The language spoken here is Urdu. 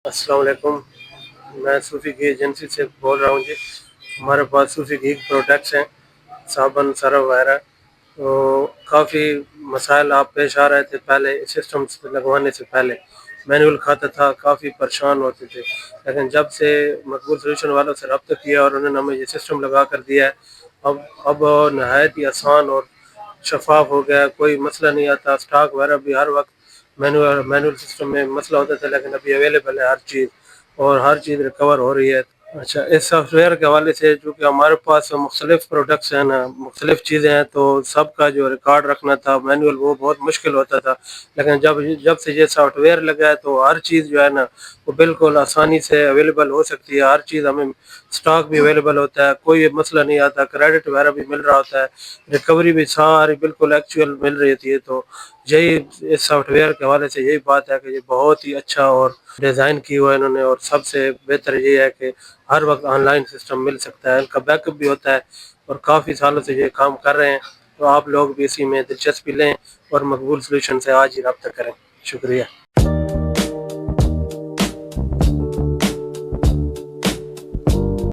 السلام علیکم، میں صوفی کی ایجنسی سے بول رہا ہوں جی۔ ہمارے پاس صوفی کی پروڈکٹس ہیں، صابن، سرف وغیرہ۔ تو کافی مسائل آپ پیش آ رہے تھے پہلے سسٹم لگوانے سے پہلے، مینول کھاتا تھا، کافی پریشان ہوتے تھے، لیکن جب سے مقبول سولوشن والوں سے رابطہ کیا اور انہوں نے ہمیں یہ سسٹم لگا کر دیا ہے، اب نہایت ہی آسان اور شفاف ہو گیا، کوئی مسئلہ نہیں آتا۔ سٹاک وغیرہ بھی ہر وقت مینول سسٹم میں مسئلہ ہوتا تھا، لیکن ابھی اویلیبل ہے ہر چیز، اور ہر چیز ریکور ہو رہی ہے۔ اچھا، اس سافٹ ویئر کے حوالے سے جو کہ ہمارے پاس مختلف پروڈکٹس ہیں نا، مختلف چیزیں ہیں، تو سب کا جو ریکارڈ رکھنا تھا مینول، وہ بہت مشکل ہوتا تھا، لیکن جب سے یہ سافٹ ویئر لگا ہے تو ہر چیز جو ہے نا وہ بالکل آسانی سے اویلیبل ہو سکتی ہے۔ ہر چیز ہمیں سٹاک بھی اویلیبل ہوتا ہے، کوئی مسئلہ نہیں آتا، کریڈٹ وغیرہ بھی مل رہا ہوتا ہے، ریکوری بھی ساری بالکل ایکچوئل مل رہی تھی۔ تو یہی اس سافٹ ویئر کے حوالے سے یہی بات ہے کہ یہ بہت ہی اچھا اور ڈیزائن کی ہوا ہے انہوں نے، اور سب سے بہتر یہ ہے کہ ہر وقت آن لائن سسٹم مل سکتا ہے، ان کا بیک اپ بھی ہوتا ہے، اور کافی سالوں سے یہ کام کر رہے ہیں۔ تو آپ لوگ بھی اسی میں دلچسپی لیں اور مقبول سولوشن سے آج ہی رابطہ کریں۔ شکریہ۔